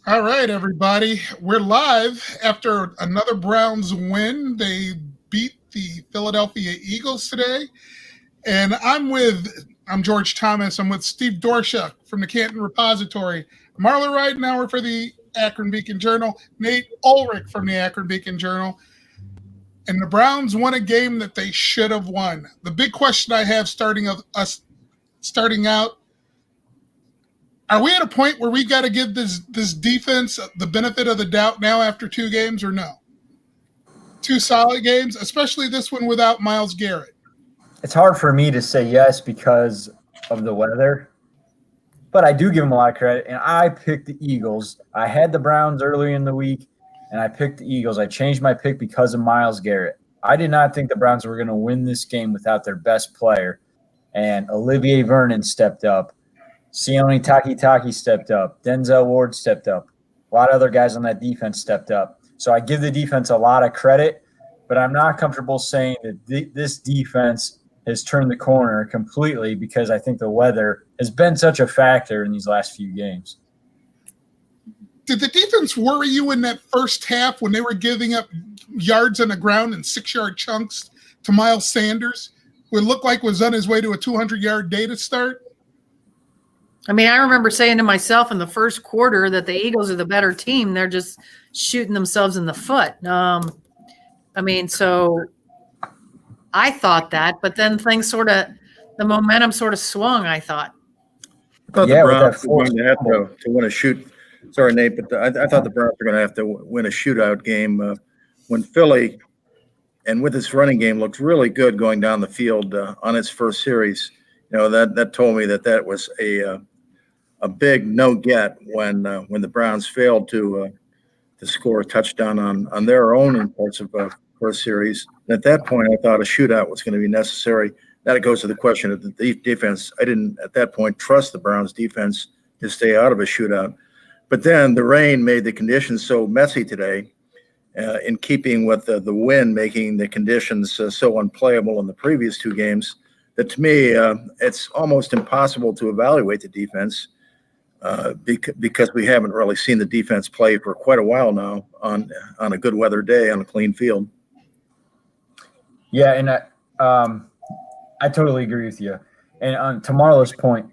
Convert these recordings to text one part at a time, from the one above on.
All right, everybody. We're live after another Browns win. They beat the Philadelphia Eagles today. And I'm George Thomas. I'm with Steve Doerschuk from the Canton Repository, Marla Ridenour for the Akron Beacon Journal, Nate Ulrich from the Akron Beacon Journal. And the Browns won a game that they should have won. The big question I have starting out, are we at a point where we got to give this defense the benefit of the doubt now after two games or no? Two solid games, especially this one without Myles Garrett. It's hard for me to say yes because of the weather, but I do give them a lot of credit, and I picked the Eagles. I had the Browns early in the week, and I picked the Eagles. I changed my pick because of Myles Garrett. I did not think the Browns were going to win this game without their best player, and Olivier Vernon stepped up. Sione Takitaki stepped up. Denzel Ward stepped up. A lot of other guys on that defense stepped up. So I give the defense a lot of credit, but I'm not comfortable saying that this defense has turned the corner completely because I think the weather has been such a factor in these last few games. Did the defense worry you in that first half when they were giving up yards on the ground in 6-yard chunks to Miles Sanders, who it looked like was on his way to a 200-yard day to start? I mean, I remember saying to myself in the first quarter that the Eagles are the better team. They're just shooting themselves in the foot. So I thought that, but then the momentum sort of swung, I thought. I thought the Browns were going to have to win a shoot. Sorry, Nate, but I thought the Browns were going to have to win a shootout game when Philly, and with its running game, looked really good going down the field on its first series. That told me that was a big no-get when the Browns failed to score a touchdown on their own in parts of first series. And at that point, I thought a shootout was going to be necessary. Now it goes to the question of the defense. I didn't, at that point, trust the Browns' defense to stay out of a shootout. But then the rain made the conditions so messy today, in keeping with the wind making the conditions so unplayable in the previous two games, that to me, it's almost impossible to evaluate the defense because we haven't really seen the defense play for quite a while now on a good weather day on a clean field. Yeah, and I totally agree with you. And to Marlo's point,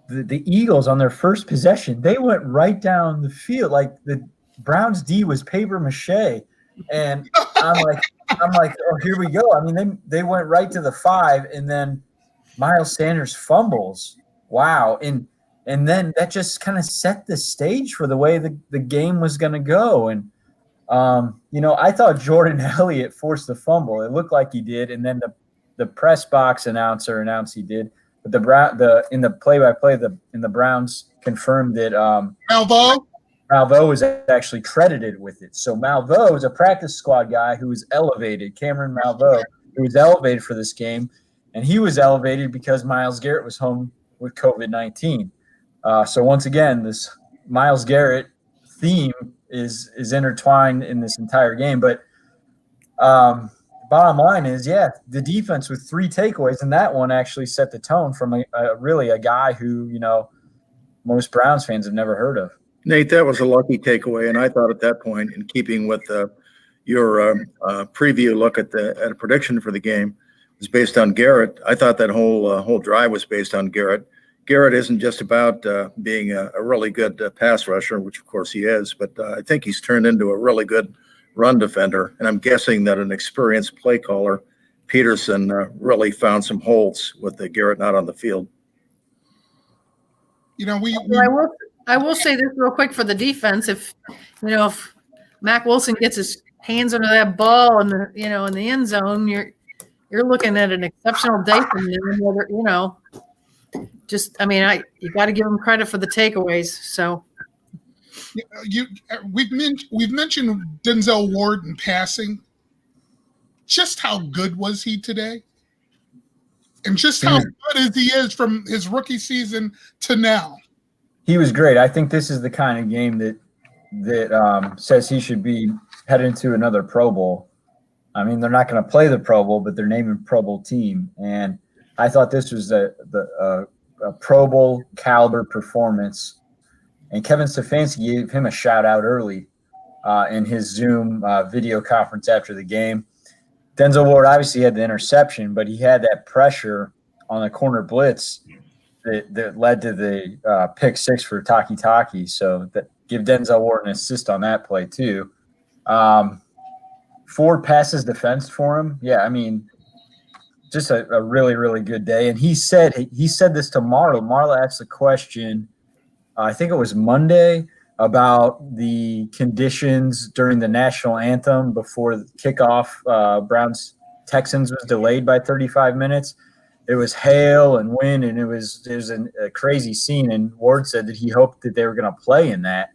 the Eagles on their first possession, they went right down the field like the Browns D was paper mache, and I'm like, oh, here we go. I mean, they went right to the 5, and then Miles Sanders fumbles. Wow. And then that just kind of set the stage for the way the game was going to go. And, I thought Jordan Elliott forced the fumble. It looked like he did. And then the press box announcer announced he did. But in the play-by-play, the Browns confirmed that Malveaux was actually credited with it. So Malveaux is a practice squad guy who was elevated, Cameron Malveaux, who was elevated for this game. And he was elevated because Myles Garrett was home with COVID-19. So once again, this Myles Garrett theme is intertwined in this entire game. But bottom line is, the defense with 3 takeaways, and that one actually set the tone from a guy who, most Browns fans have never heard of. Nate, that was a lucky takeaway, and I thought at that point, in keeping with your preview look at a prediction for the game, was based on Garrett. I thought that whole drive was based on Garrett. Garrett isn't just about being a really good pass rusher, which of course he is, but I think he's turned into a really good run defender. And I'm guessing that an experienced play caller, Peterson, really found some holes with Garrett not on the field. I will say this real quick for the defense. If Mack Wilson gets his hands under that ball in the end zone, you're looking at an exceptional day from them. You got to give them credit for the takeaways. So we've mentioned Denzel Ward in passing. Just how good was he today? And just how good as he is from his rookie season to now. He was great. I think this is the kind of game that says he should be heading to another Pro Bowl. I mean, they're not going to play the Pro Bowl, but they're naming Pro Bowl team. And I thought this was a Pro Bowl caliber performance And Kevin Stefanski gave him a shout out early in his Zoom video conference after the game. Denzel Ward obviously had the interception, but he had that pressure on the corner blitz that led to the pick 6 for Taki. So that give Denzel Ward an assist on that play too. 4 passes defense for him. Yeah, I mean, just a really, really good day. And he said this to Marla. Marla asked the question, I think it was Monday, about the conditions during the national anthem before the kickoff. Browns-Texans was delayed by 35 minutes. It was hail and wind, and it was a crazy scene. And Ward said that he hoped that they were going to play in that.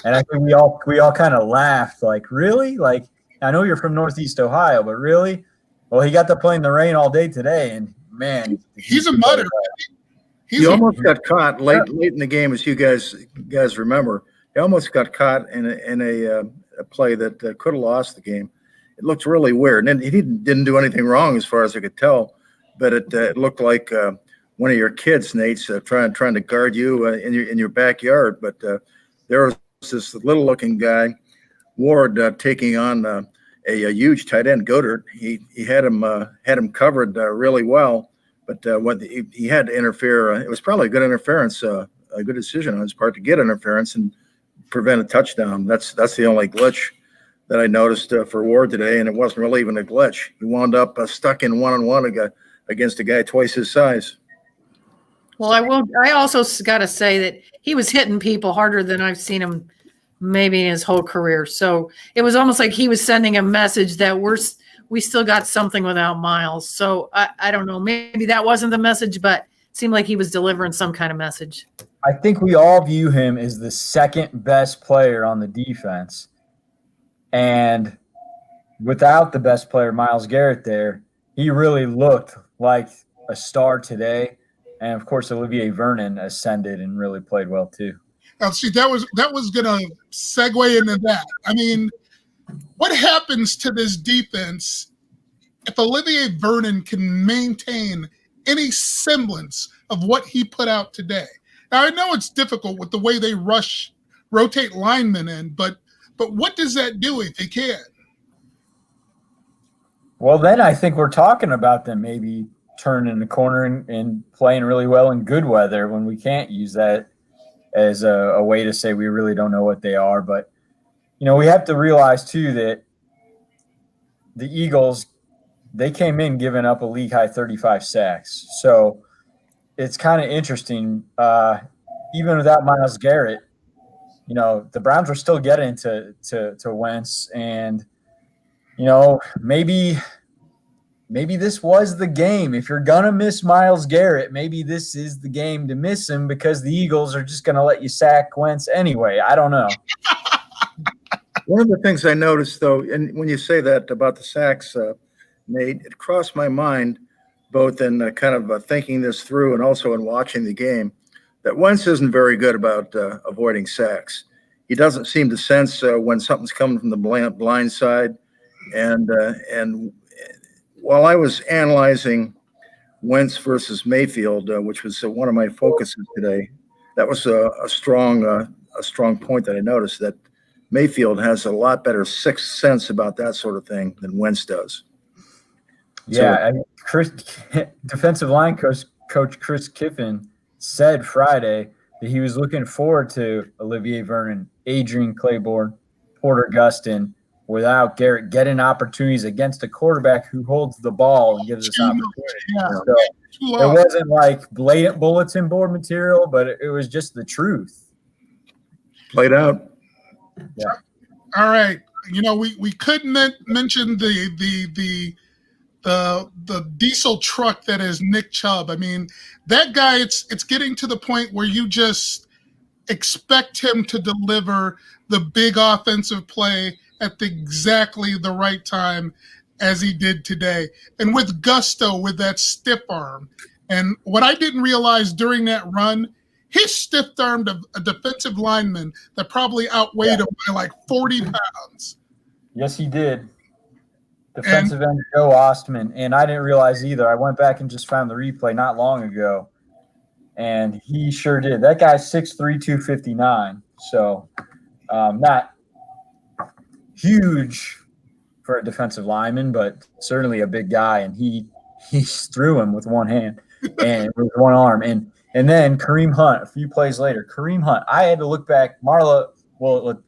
And I think we all kind of laughed, like, really? Like, I know you're from Northeast Ohio, but really? Well, he got to play in the rain all day today, and man, he's a mutter. He almost got caught late in the game, as you guys remember. He almost got caught in a play that could have lost the game. It looked really weird, and he didn't do anything wrong as far as I could tell. But it looked like one of your kids, Nate's, trying to guard you in your backyard. But there was this little-looking guy, Ward, taking on a huge tight end, Goddard. He had him covered really well, but he had to interfere. It was probably a good interference, a good decision on his part to get interference and prevent a touchdown. That's the only glitch that I noticed for Ward today, and it wasn't really even a glitch. He wound up stuck in one-on-one against a guy twice his size. Well, I also got to say that he was hitting people harder than I've seen him maybe in his whole career. So it was almost like he was sending a message that we still got something without Miles. So I don't know, maybe that wasn't the message, but it seemed like he was delivering some kind of message. I think we all view him as the second best player on the defense. And without the best player, Myles Garrett, there, he really looked like a star today. And of course, Olivier Vernon ascended and really played well too. Now, see, that was going to segue into that. I mean, what happens to this defense if Olivier Vernon can maintain any semblance of what he put out today? Now, I know it's difficult with the way they rotate linemen in, but what does that do if they can? Well, then I think we're talking about them maybe turning the corner and playing really well in good weather when we can't use that as a way to say we really don't know what they are. But, you know, we have to realize, too, that the Eagles, they came in giving up a league-high 35 sacks. So it's kind of interesting. Even without Myles Garrett, you know, the Browns were still getting to Wentz. And, you know, maybe this was the game. If you're going to miss Myles Garrett, maybe this is the game to miss him because the Eagles are just going to let you sack Wentz anyway. I don't know. One of the things I noticed, though, and when you say that about the sacks, Nate, it crossed my mind both in kind of thinking this through and also in watching the game, that Wentz isn't very good about avoiding sacks. He doesn't seem to sense when something's coming from the blind side. And while I was analyzing Wentz versus Mayfield, which was one of my focuses today, that was a strong point that I noticed, that Mayfield has a lot better sixth sense about that sort of thing than Wentz does. Yeah, defensive line coach Chris Kiffin said Friday that he was looking forward to Olivier Vernon, Adrian Claiborne, Porter Gustin, without Garrett getting opportunities against a quarterback who holds the ball and gives us opportunities. Yeah. So it wasn't like blatant bulletin board material, but it was just the truth. Played out. Yeah. All right. You know, we couldn't mention the diesel truck that is Nick Chubb. I mean, that guy, it's getting to the point where you just expect him to deliver the big offensive play at exactly the right time as he did today. And with gusto, with that stiff arm. And what I didn't realize during that run, he stiff-armed a defensive lineman that probably outweighed him by like 40 pounds. Yes, he did. Defensive end Joe Ostman. And I didn't realize either. I went back and just found the replay not long ago. And he sure did. That guy's 6'3", 259. So not huge for a defensive lineman, but certainly a big guy. And he threw him with one hand and with one arm. And then Kareem Hunt, a few plays later, I had to look back. Marla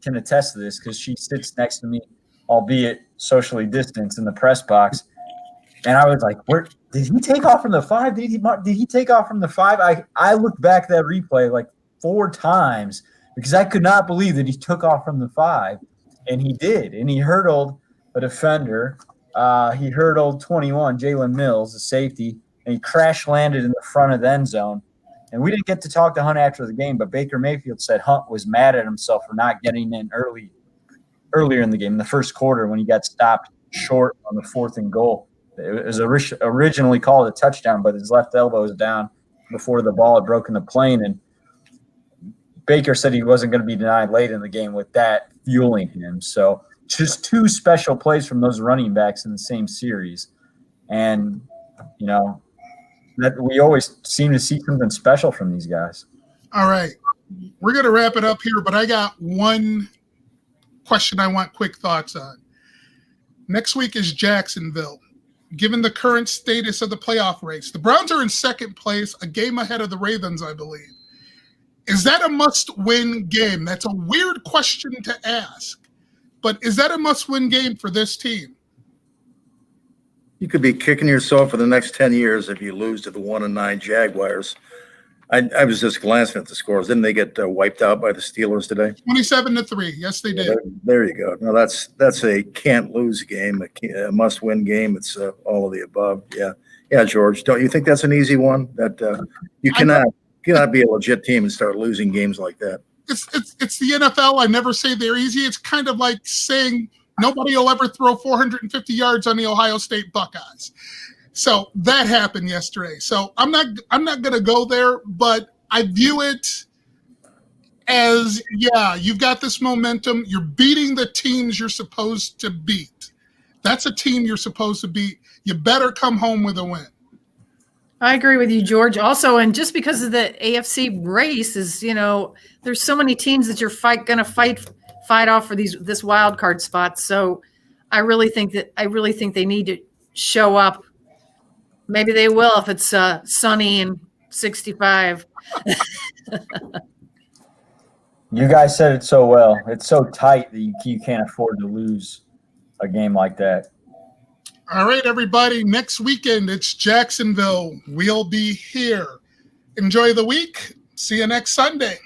can attest to this because she sits next to me, albeit socially distanced, in the press box. And I was like, "Where did he take off from the 5? Did he take off from the 5?" I looked back at that replay like 4 times because I could not believe that he took off from the 5, and he did. And he hurdled a defender. He hurdled 21, Jalen Mills, the safety, and he crash landed in the front of the end zone. And we didn't get to talk to Hunt after the game, but Baker Mayfield said Hunt was mad at himself for not getting in earlier in the game, in the first quarter, when he got stopped short on the 4th and goal. It was originally called a touchdown, but his left elbow was down before the ball had broken the plane. And Baker said he wasn't going to be denied late in the game with that fueling him. So just 2 special plays from those running backs in the same series. And, that we always seem to see something special from these guys. All right. We're going to wrap it up here, but I got one question I want quick thoughts on. Next week is Jacksonville. Given the current status of the playoff race, the Browns are in second place, a game ahead of the Ravens, I believe. Is that a must-win game? That's a weird question to ask, but is that a must-win game for this team? You could be kicking yourself for the next 10 years if you lose to the 1-9 Jaguars. I was just glancing at the scores. Didn't they get wiped out by the Steelers today? 27-3. Yes, they did. There you go. No, that's a can't-lose game, a must-win game. It's all of the above. Yeah, George. Don't you think that's an easy one? That you cannot be a legit team and start losing games like that. It's the NFL. I never say they're easy. It's kind of like saying nobody will ever throw 450 yards on the Ohio State Buckeyes. So that happened yesterday. So I'm not going to go there, but I view it as, you've got this momentum. You're beating the teams you're supposed to beat. That's a team you're supposed to beat. You better come home with a win. I agree with you, George. Also, and just because of the AFC race is, there's so many teams that you're going to fight off for this wild card spot. So I really think they need to show up. Maybe they will if it's sunny and 65. You guys said it so well. It's so tight that you can't afford to lose a game like that. All right, everybody. Next weekend, it's Jacksonville. We'll be here. Enjoy the week. See you next Sunday.